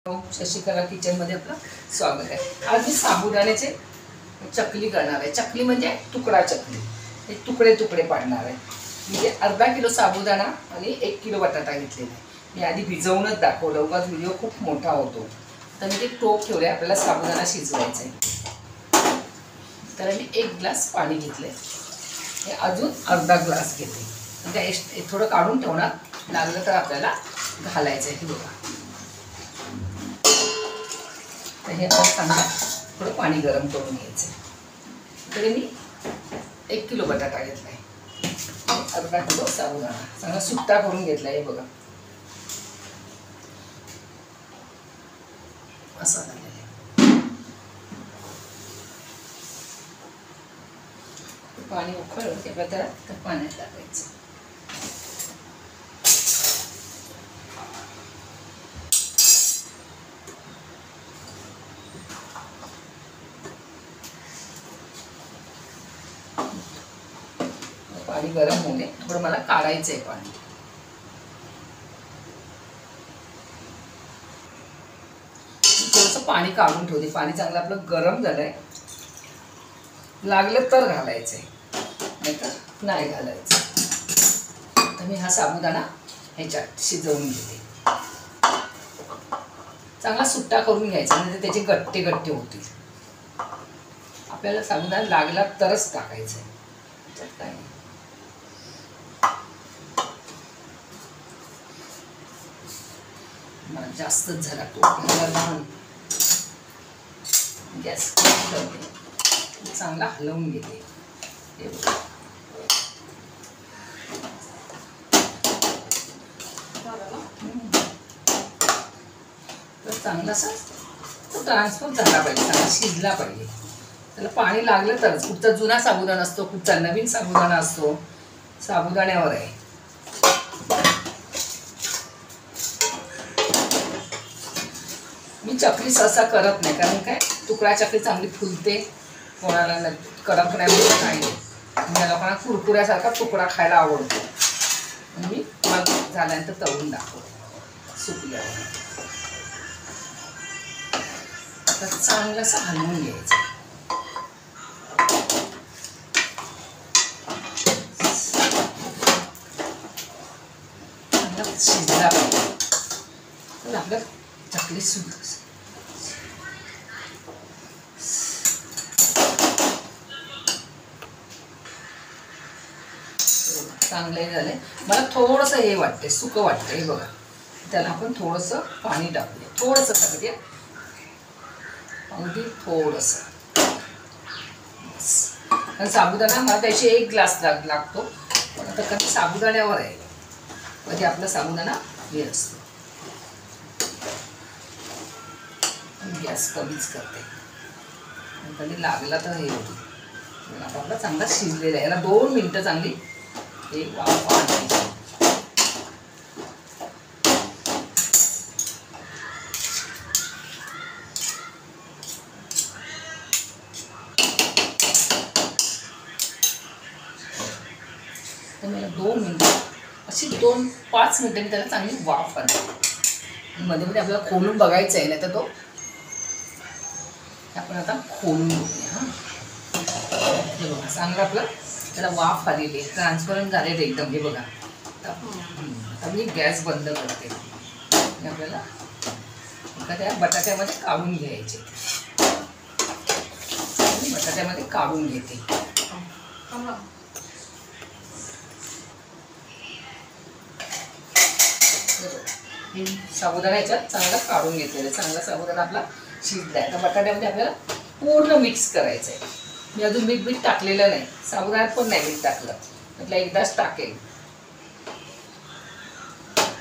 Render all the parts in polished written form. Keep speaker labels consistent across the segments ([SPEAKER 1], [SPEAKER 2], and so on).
[SPEAKER 1] शशिकला किचनमध्ये आपलं स्वागत आहे। आज मी साबुदाण्याचे चकली करणार आहे। चकली म्हणजे तुकडा चकली, हे तुकडे तुकडे पाडणार आहे। म्हणजे अर्धा किलो साबुदाणा आणि 1 किलो बटाटा घेतलेला आहे। मी आधी भिजवूनच दाखवलं, उगाच व्हिडिओ खूप मोठा होतो। तर मी ते टोप ठेवले, आपल्याला साबुदाणा शिजवायचा आहे। तर मी 1 ग्लास पाणी घेतले, हे अजून अर्धा ग्लास घेते। म्हणजे थोडं काढून ठेवणार, लागलं तर आपल्याला घालायचं आहे। हे बघा, तर हे आपण चांगलं थोडं पाणी गरम करून घ्यायचं। तरी मी 1 किलो बटाटा घेतला आहे, अर्धा किलो साबुदाणा चांगला सुट्टा करून घेतला आहे। बघा असा झालेला आहे। पाणी उकळलं की त्याला त्या पाण्यात टाकायचं। पाणी गरम होऊ दे, थोडं मला काढायचं आहे पाणी। थोडंसं पाणी काढून ठेवते, पाणी चांगलं आपलं गरम झालंय। लागलं तर घालायचंय, नाही तर नाही घालायचं। तर मी हा साबुदाणा ह्याच्यात शिजवून घेते, चांगला सुट्टा करून घ्यायचा, म्हणजे त्याचे गट्टे गट्टे होतील। आपल्याला साबुदाणा लागला तरच टाकायचं आहे, त्याच्यात काय नाही। जास्तच झाला तो, लहान गॅस चांगला हलवून घेते। तर चांगला असा तो ट्रान्सफर झाला पाहिजे, चांगला शिजला पाहिजे। त्याला पाणी लागलं तरच। कुठचा जुना साबुदाणा असतो, कुठचा नवीन साबुदाणा असतो, साबुदाण्यावर आहे। मी चकली सहसा करत नाही, कारण काय तुकडा चकली चांगली फुलते, कोणाला कडक नाही होत काही नाही। म्हणजे लोकांना कुरकुऱ्यासारखा तुकडा खायला आवडतो। मी मग झाल्यानंतर तळून दाखवते सुकल्यावर। आता चांगलं असं हलवून घ्यायचं। चांगला शिजला पाहिजे तर आपलं चकली चांगले झाले। मला थोडंसं हे वाटते, सुकं वाटतं। हे बघा, त्याला आपण थोडंसं पाणी टाकूया, थोडंसं टाकूया, अगदी थोडंसं। कारण साबुदाणा मला त्याची 1 ग्लास लागतो, पण आता कधी साबुदाण्यावर आहे, कधी आपला साबुदाणा हे असतो। गॅस कमीच करते, कधी लागला तर हे होतं। आपला चांगला शिजलेला आहे, याला 2 मिनटं चांगली एक वाफ आणायची। तर मला 2 मिनटं अशी 2-5 मिनटं त्याला चांगली वाफ आणायची। मध्ये मध्ये आपल्याला खोलून बघायचं आहे, नाही तर तो आपण आता खोलून बघूया। हे बघा, चांगलं आपलं त्याला वाफ आलेली आहे, ट्रान्सपरंट झालेलं एकदम। हे बघा, आता मी गॅस बंद करते आणि आपल्याला एखाद्या बटाट्यामध्ये काढून घ्यायचे। बटाट्यामध्ये काढून घेते। साबुदाणा याच्यात चांगला काढून घेतलेला आहे, चांगला साबुदाणा आपला शिजला आहे। तर बटाट्यामध्ये आपल्याला पूर्ण मिक्स करायचं आहे। मी अजून मीठ टाकलेलं नाही, साबुदाण्यात पण नाही मीठ टाकलं, म्हटलं एकदाच टाकेल।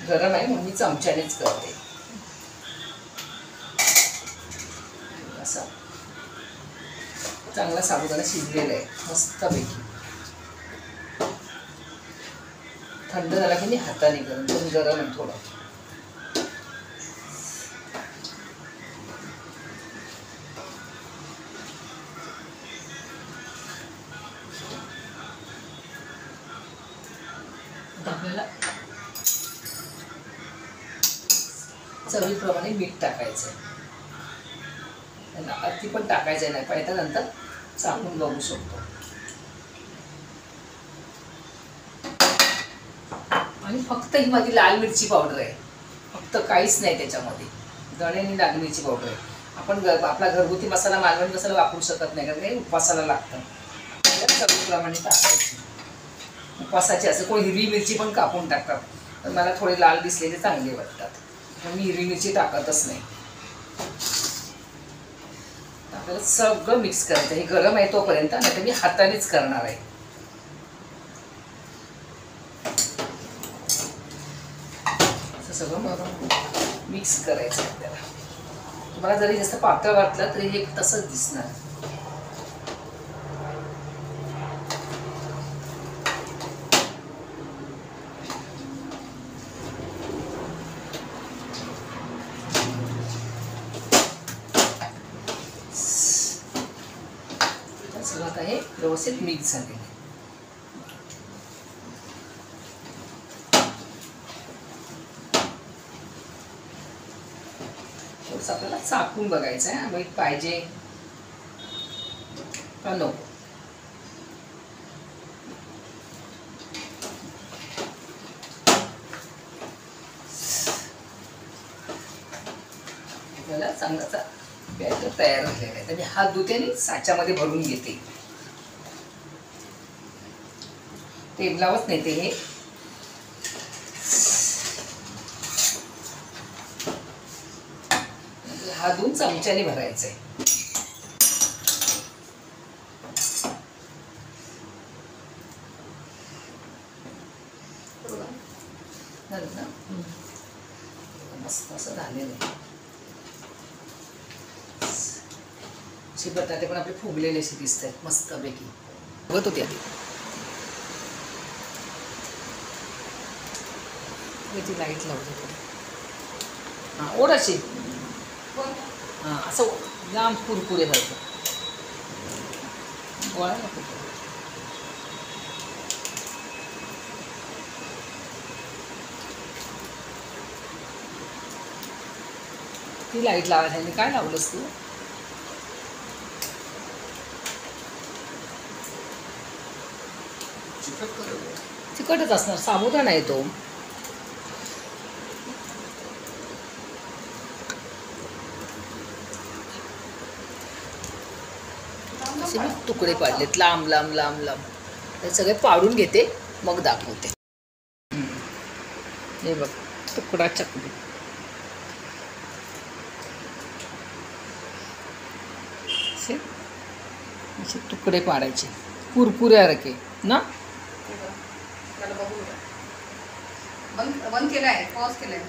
[SPEAKER 1] गरम आहे म्हणून मी चमच्यानेच करते। असं चांगला साबुदाणा शिजलेला आहे मस्तपैकी। थंड झाला की मी हाताने करून, पण गरम आहे थोडं। आपल्याला चवीप्रमाणे मीठ टाकायचं आहे. त्यांना अति पण टाकायचं नाही पाहिजे, नंतर चाकून बघू शकतो. आणि फक्त ही माझी लाल मिरची पावडर आहे, फक्त काहीच नाही त्याच्यामध्ये. धणे आणि लाल मिरची पावडर आहे. आपण आपला घरगुती मसाला, मालवणी मसाला वापरू शकत नाही, कारण हे उपवासाला लागतं. चवीप्रमाणे टाकायची. उपवासाची असं कोणी हिरवी मिरची पण कापून टाकतात, पण मला थोडे लाल दिसलेले चांगले वाटतात, पण मी हिरवी मिरची टाकतच नाही. आपल्याला सगळं मिक्स करायचं. हे गरम आहे तोपर्यंत, नाही तर मी हातानेच करणार आहे. असं सगळं मिक्स करायचं आपल्याला. तुम्हाला जरी जास्त पातळ वाटलं तरी हे तसंच दिसणार. सगळं आता हे व्यवस्थित मिक्स झाले. थोडंसं आपल्याला चाकून बघायचं आहे, मीठ पाहिजे का नको. आपल्याला चांगलाचा बॅटर तयार झालेला आहे. तर मी हात धुते आणि साच्यामध्ये भरून घेते. टेबलावरच नेते हे. हात धुवून चमच्याने भरायचं आहे. मस्त असं झालेलं आहे. बटाटे पण आपले फुगलेले असे दिसत आहेत मस्तपैकी. बघत होती आधी ती लाईट लावते थोडी. हां ओढ अशी. हां असं जाम कुरकुरे व्हायचं. गोळा नको. ती लाईट लावायला काय लावलंस तू? तिखटच असणार, साबुदाणा आहे तो. असे मी तुकडे पाडलेत लांब लांब लांब लांब. हे सगळे पाडून घेते मग दाखवते. हे बघ तुकडा चकली. असे तुकडे पाडायचे कुरकुऱ्यासारखे ना.
[SPEAKER 2] बंद केलाय, पॉज केलाय.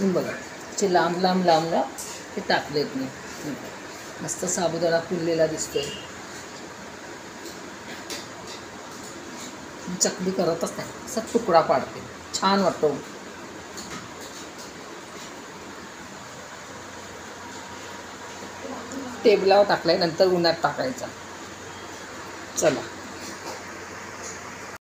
[SPEAKER 1] बघा ते लांब लांब लांब लांब हे टाकलेत मी. मस्त साबुदाणा फुललेला दिसतोय. चकली करतच नाही, असा तुकडा पाडते, छान वाटतो. टेबलावर टाकलाय, नंतर उन्हात टाकायचा. चला.